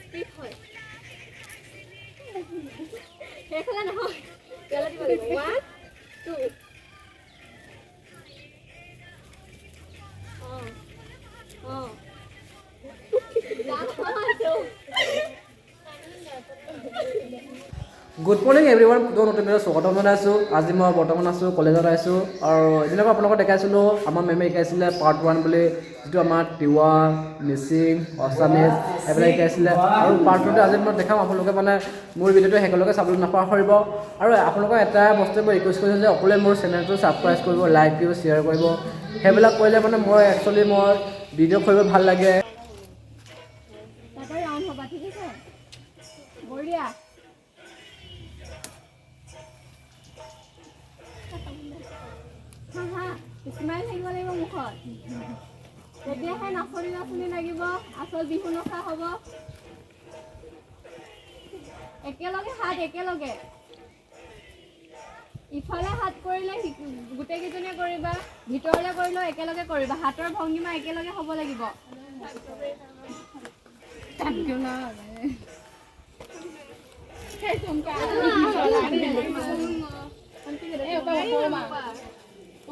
Speed হয় সেইফালে নহয় তেলা দিব লাগিব 1 2 গুড মৰ্ণিং এভৰিৱান তো নতুন ভিডিঅ' স্বাগতম জনাইছোঁ আজি মই বৰ্তমান আছোঁ কলেজত আহিছোঁ আৰু যেনেকৈ আপোনালোকক দেখাইছিলোঁ আমাৰ মেমে শিকাইছিলে পাৰ্ট 1 বুলি যিটো আমাৰ তিৱা মিচিং আছামিজ এইবিলাক শিকাইছিলে আৰু পাৰ্ট 2টো আজি মই দেখাম আপোনালোকে মানে মোৰ ভিডিঅ'টো শেষলৈকে চাবলৈ নাপাহৰিব আৰু আপোনালোকক এটা বস্তু মই ৰিকুৱেষ্ট কৰিছোঁ যে অকলে মোৰ চেনেলটো ছাবস্ক্ৰাইব কৰিব লাইক কৰিব শ্বেয়াৰ কৰিব সেইবিলাক কৰিলে মানে মই একচুৱেলি মই ভিডিঅ' কৰিব ভাল লাগে স্মাইল থাকিব লাগিব মুখত তেতিয়াহে নাচনি নাচনি লাগিব আচল বিহু নচা হ'ব একেলগে হাত একেলগে ইফালে হাত কৰিলে গোটেইকেইজনীয়ে কৰিবা ভিতৰলৈ কৰিলেও একেলগে কৰিবা হাতৰ ভংগীমা একেলগে হ'ব লাগিব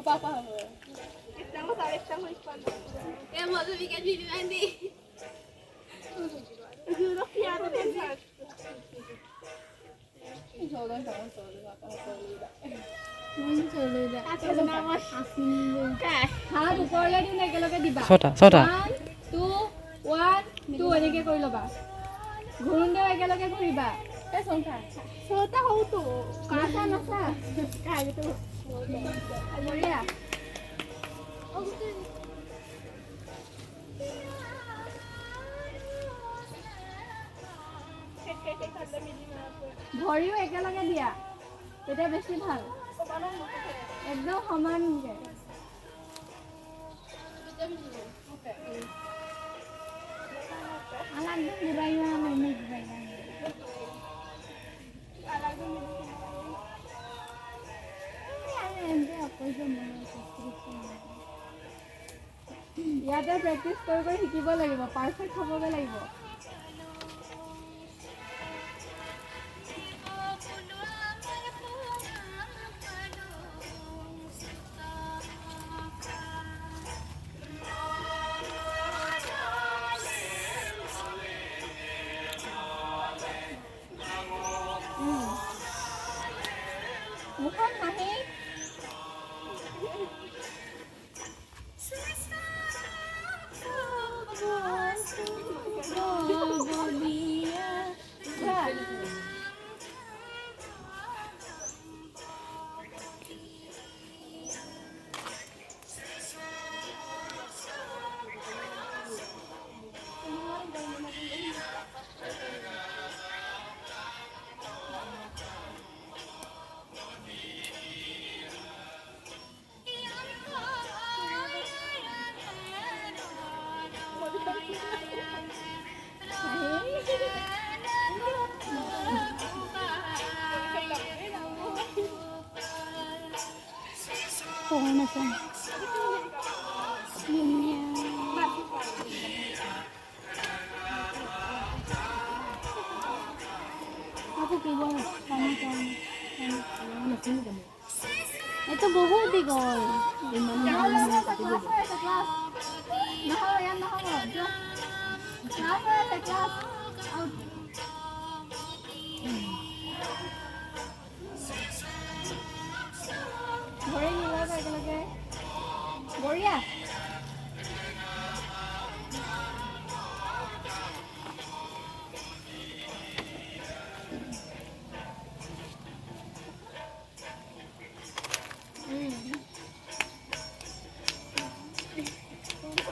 Papa estamos hispano hemos de que vivendi juro que ya te pensar solo estamos solo হাত ওপৰলৈ দিনে একেলগে দিবা ছটা 2 1 2 এনেকৈ কৰি ল'বা ঘূৰোঁতেও একেলগে ঘূৰিবা ছটা হওঁতো কাটা নাচা কাইটো বঢ়িয়া ভৰিও একেলগে দিয়া তেতিয়া বেছি ভাল একদম সমানকে ইয়াতে প্ৰেক্টিচ কৰি শিকিব লাগিব পাৰফেক্ট হ'বগৈ লাগিব মুখত হাঁহি itu বহুত দীঘল বঢ়িয়া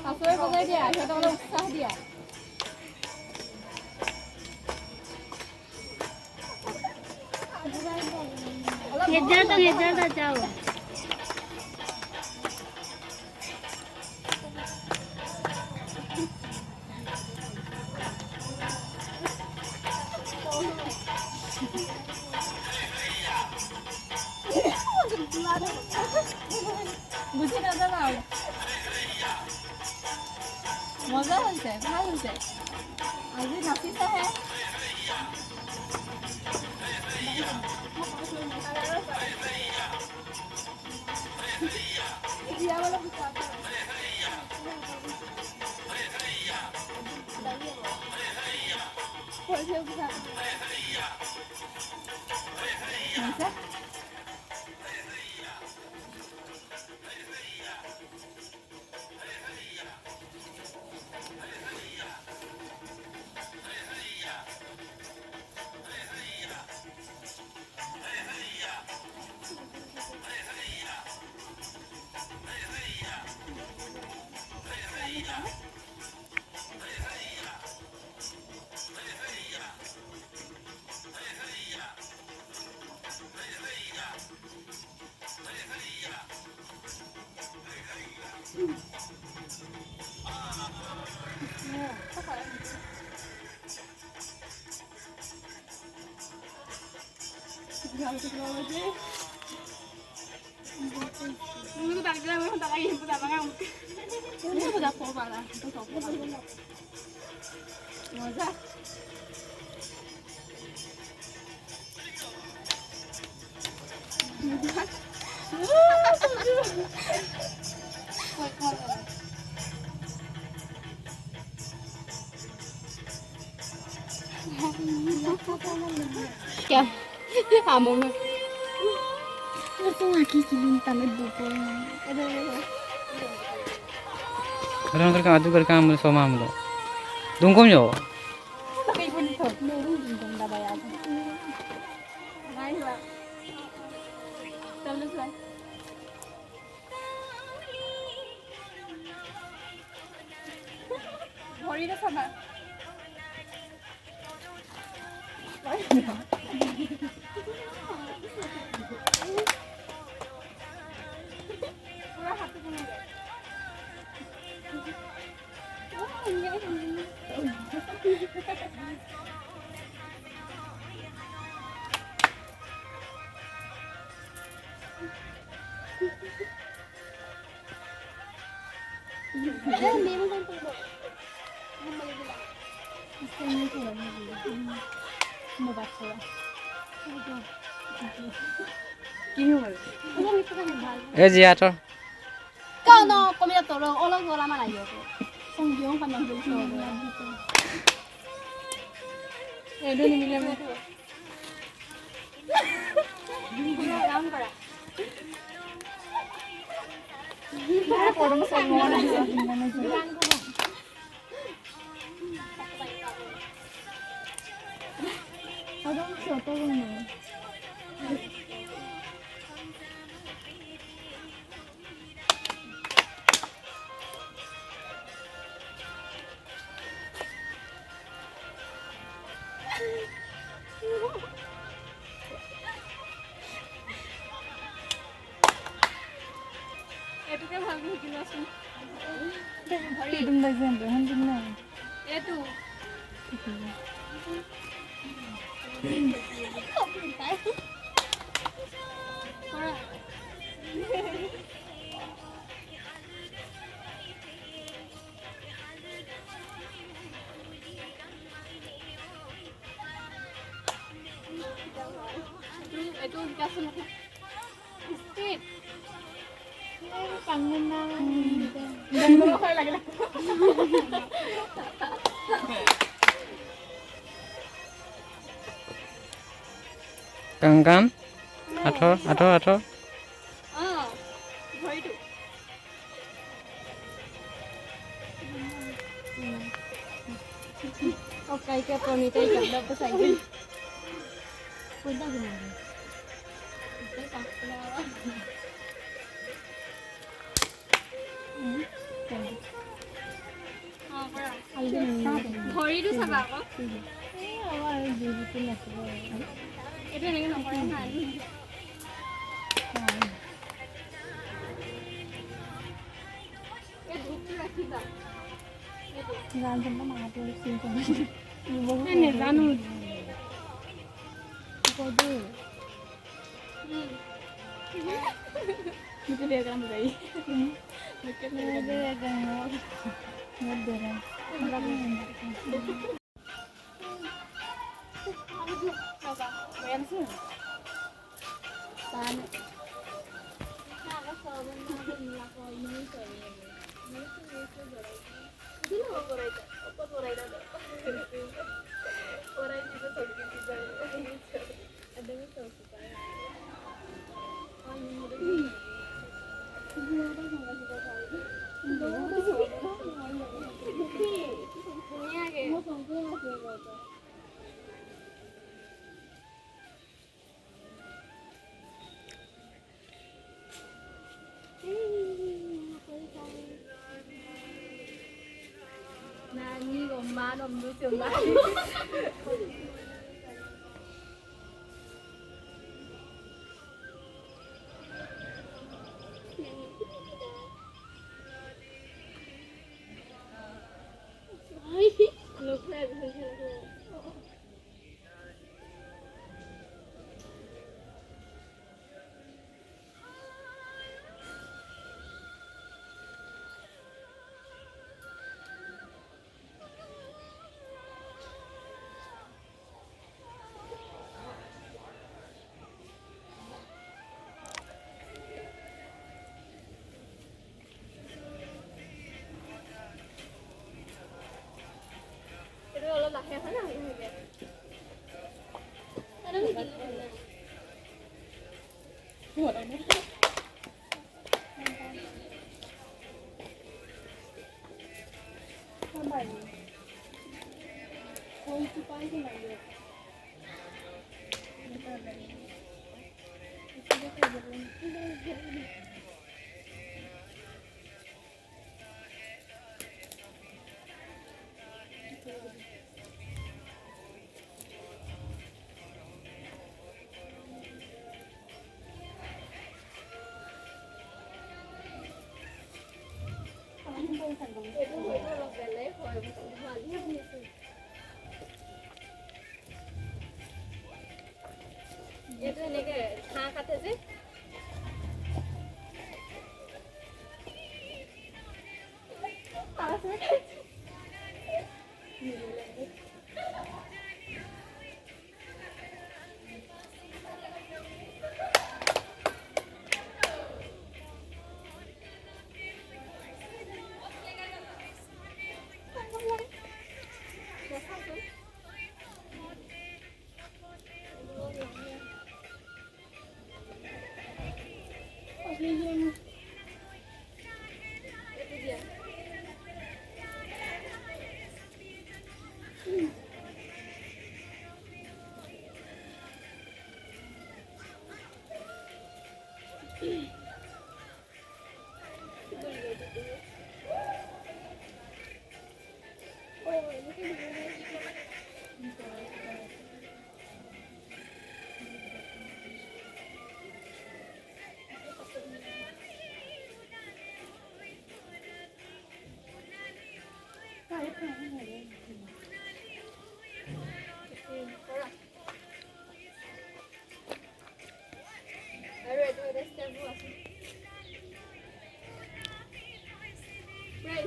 আসলে বজাই দিয়া সেটা হলো উৎসাহ দিয়া হেজারটা যাও বুঝি না দাও মজা হৈছে ভাল হৈছে আজি নাচিছেহে মজা क्या आमों में तो आँखें किलिन तले दुपो orang kerja adu kerja kamu sama amlo dungkom yo tapi pun thot meru dungkom dah bayar naik lah terus lah hori dah sama eh jiator kau no komida tolong olah mana ayo tu songgyong kan nambah tu itu ni milam tu ram kara orang semua orang siapa orang itu kan habis gelasin itu dah jangan hendak na itu itu dikasih speed kangen dan berapa lagi kangkan ator ভয় তো Okay, kaya pamita ikagda pa sa iyo. Pwede ba naman? ভৰিটো চাবা আকৌ এইটো এনেকৈ নকৰে ভাল এই ধূপটো ৰাখিবা নেজানো Nani gomma nomdu chunga. Look like itu এনেকে ঘাঁহ কাটে যে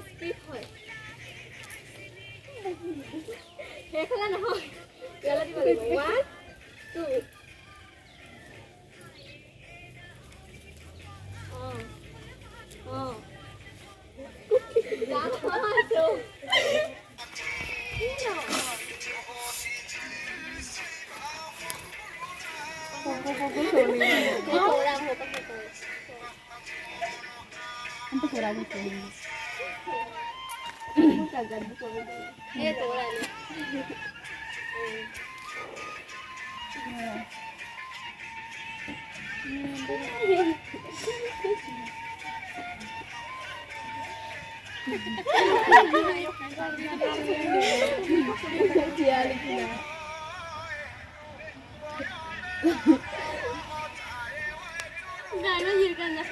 স্পিড হয় সেইফালে নহয় ইয়ালে দিব লাগিব 1 2 Gak ada